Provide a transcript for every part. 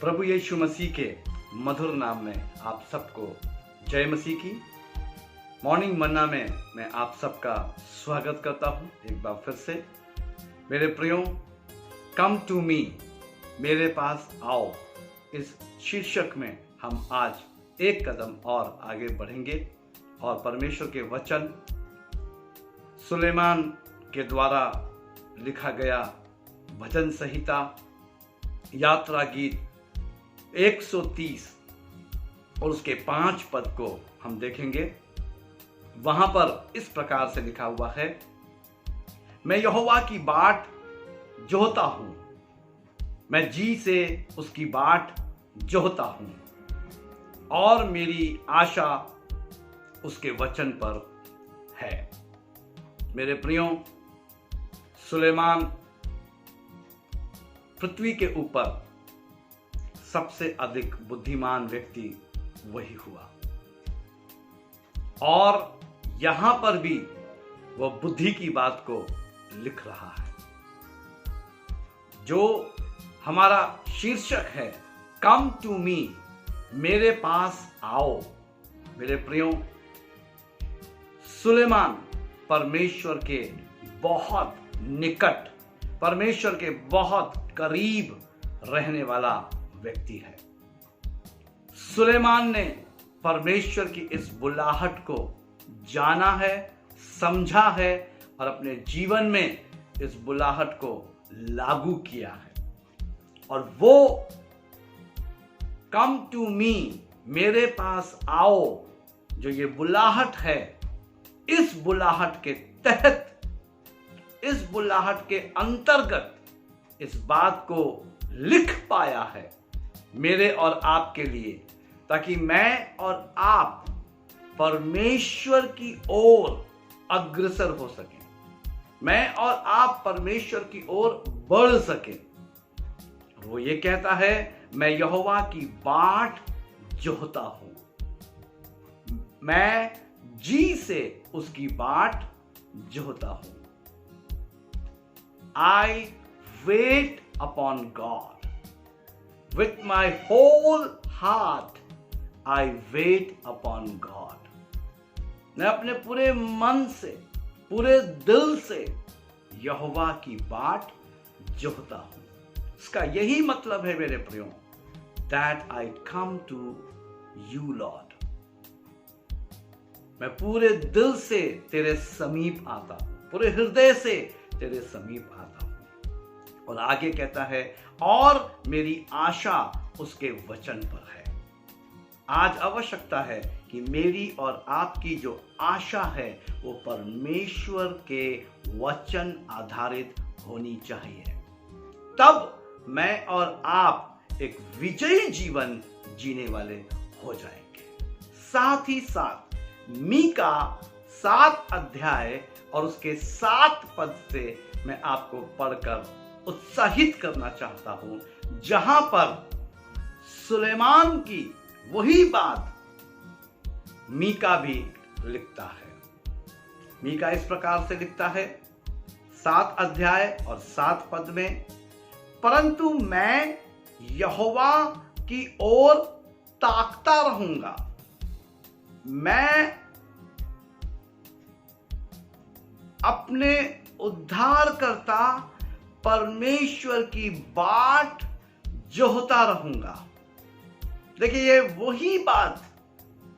प्रभु यीशु मसीह के मधुर नाम में आप सबको जय मसीह की। मॉर्निंग मन्ना में मैं आप सबका स्वागत करता हूं एक बार फिर से। मेरे प्रियो, कम टू मी, मेरे पास आओ, इस शीर्षक में हम आज एक कदम और आगे बढ़ेंगे और परमेश्वर के वचन सुलेमान के द्वारा लिखा गया भजन संहिता यात्रा गीत 130 और उसके 5 पद को हम देखेंगे। वहां पर इस प्रकार से लिखा हुआ है, मैं यहोवा की बाट जोहता हूं, मैं जी से उसकी बाट जोहता हूं और मेरी आशा उसके वचन पर है। मेरे प्रियो, सुलेमान पृथ्वी के ऊपर सबसे अधिक बुद्धिमान व्यक्ति वही हुआ और यहां पर भी वह बुद्धि की बात को लिख रहा है। जो हमारा शीर्षक है, कम टू मी, मेरे पास आओ। मेरे प्रियो, सुलेमान परमेश्वर के बहुत निकट, परमेश्वर के बहुत करीब रहने वाला व्यक्ति है। सुलेमान ने परमेश्वर की इस बुलाहट को जाना है, समझा है और अपने जीवन में इस बुलाहट को लागू किया है। और वो कम टू मी, मेरे पास आओ, जो ये बुलाहट है, इस बुलाहट के तहत, इस बुलाहट के अंतर्गत इस बात को लिख पाया है मेरे और आपके लिए, ताकि मैं और आप परमेश्वर की ओर अग्रसर हो सकें, मैं और आप परमेश्वर की ओर बढ़ सकें। वो ये कहता है, मैं यहोवा की बाट जोहता हूं, मैं जी से उसकी बाट जोहता हूं। I wait upon God. With my whole heart, I wait upon God. मैं अपने पूरे मन से, पूरे दिल से यहोवा की बाट जोहता हूं। इसका यही मतलब है मेरे प्रियो, that I come to you, Lord. मैं पूरे दिल से तेरे समीप आता हूं, पूरे हृदय से तेरे समीप आता हूं। और आगे कहता है, और मेरी आशा उसके वचन पर है। आज आवश्यकता है कि मेरी और आपकी जो आशा है वो परमेश्वर के वचन आधारित होनी चाहिए। तब मैं और आप एक विजयी जीवन जीने वाले हो जाएंगे। साथ ही साथ मीका 7 अध्याय और उसके 7 पद से मैं आपको पढ़कर उत्साहित करना चाहता हूं, जहां पर सुलेमान की वही बात मीका भी लिखता है। मीका इस प्रकार से लिखता है 7 अध्याय और 7 पद में, परंतु मैं यहोवा की ओर ताकता रहूंगा, मैं अपने उद्धारकर्ता परमेश्वर की बाट जोहता रहूंगा। देखिए, ये वही बात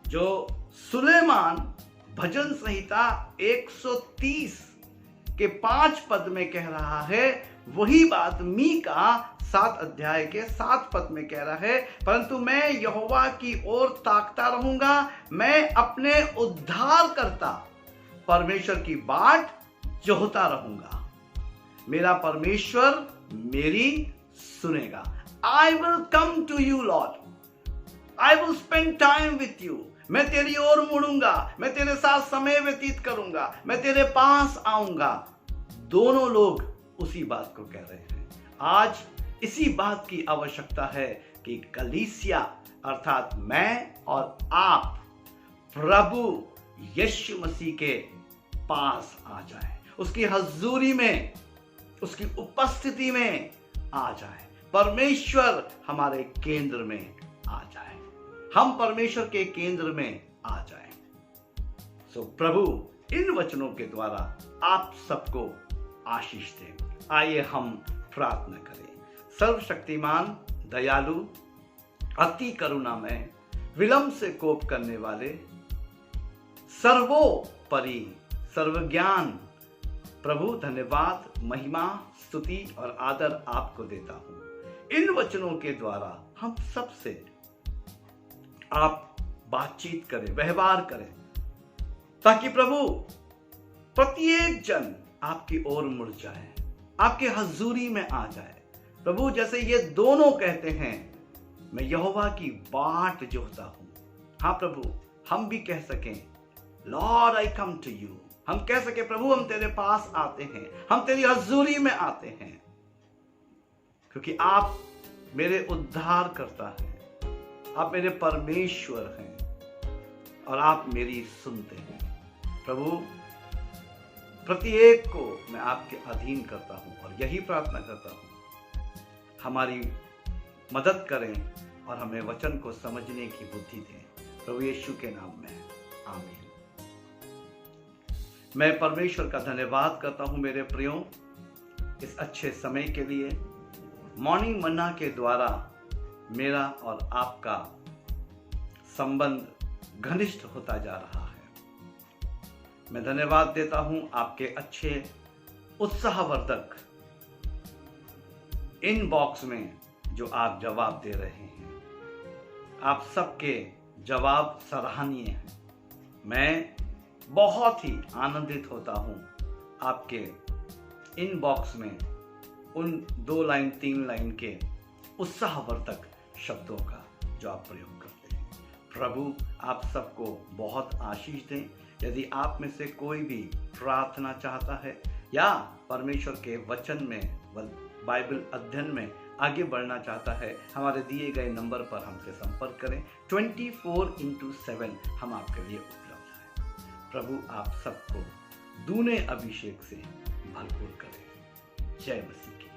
जो सुलेमान भजन संहिता 130 के 5 पद में कह रहा है, वही बात मीका 7 अध्याय के 7 पद में कह रहा है, परंतु मैं यहोवा की ओर ताकता रहूंगा, मैं अपने उद्धारकर्ता परमेश्वर की बाट जोहता रहूंगा। मेरा परमेश्वर मेरी सुनेगा। I will come to you, Lord. I will spend time with you. मैं तेरी ओर मुड़ूंगा, मैं तेरे साथ समय व्यतीत करूंगा, मैं तेरे पास आऊंगा। दोनों लोग उसी बात को कह रहे हैं। आज इसी बात की आवश्यकता है कि कलीसिया अर्थात मैं और आप प्रभु यीशु मसीह के पास आ जाए, उसकी हजूरी में, उसकी उपस्थिति में आ जाए। परमेश्वर हमारे केंद्र में आ जाए, हम परमेश्वर के केंद्र में आ जाएं। सो प्रभु इन वचनों के द्वारा आप सबको आशीष दें। आइए हम प्रार्थना करें। सर्वशक्तिमान, दयालु, अति करुणामय, विलंब से कोप करने वाले, सर्वोपरि, सर्वज्ञान प्रभु, धन्यवाद, महिमा, स्तुति और आदर आपको देता हूं। इन वचनों के द्वारा हम सबसे आप बातचीत करें, व्यवहार करें, ताकि प्रभु प्रत्येक जन आपकी ओर मुड़ जाए, आपके हजूरी में आ जाए। प्रभु जैसे ये दोनों कहते हैं, मैं यहोवा की बाट जोहता हूं। हाँ प्रभु, हम भी कह सकें, Lord I come to you. हम कह सके प्रभु हम तेरे पास आते हैं, हम तेरी हजूरी में आते हैं, क्योंकि आप मेरे उद्धार करता है, आप मेरे परमेश्वर हैं और आप मेरी सुनते हैं। प्रभु प्रत्येक को मैं आपके अधीन करता हूं और यही प्रार्थना करता हूं, हमारी मदद करें और हमें वचन को समझने की बुद्धि दें। प्रभु यीशु के नाम में आमीन। मैं परमेश्वर का धन्यवाद करता हूं मेरे प्रियो, इस अच्छे समय के लिए। मॉर्निंग मन्ना के द्वारा मेरा और आपका संबंध घनिष्ठ होता जा रहा है। मैं धन्यवाद देता हूं आपके अच्छे उत्साहवर्धक इनबॉक्स में जो आप जवाब दे रहे हैं। आप सबके जवाब सराहनीय हैं। मैं बहुत ही आनंदित होता हूं आपके इनबॉक्स में उन 2 लाइन 3 लाइन के उत्साहवर्धक शब्दों का जो आप प्रयोग करते हैं। प्रभु आप सबको बहुत आशीष दें। यदि आप में से कोई भी प्रार्थना चाहता है या परमेश्वर के वचन में, बाइबल अध्ययन में आगे बढ़ना चाहता है, हमारे दिए गए नंबर पर हमसे संपर्क करें। 24/7 हम आपके लिए उपलब्ध हैं। प्रभु आप सबको दूने अभिषेक से भरपूर करें। जय मसीह की।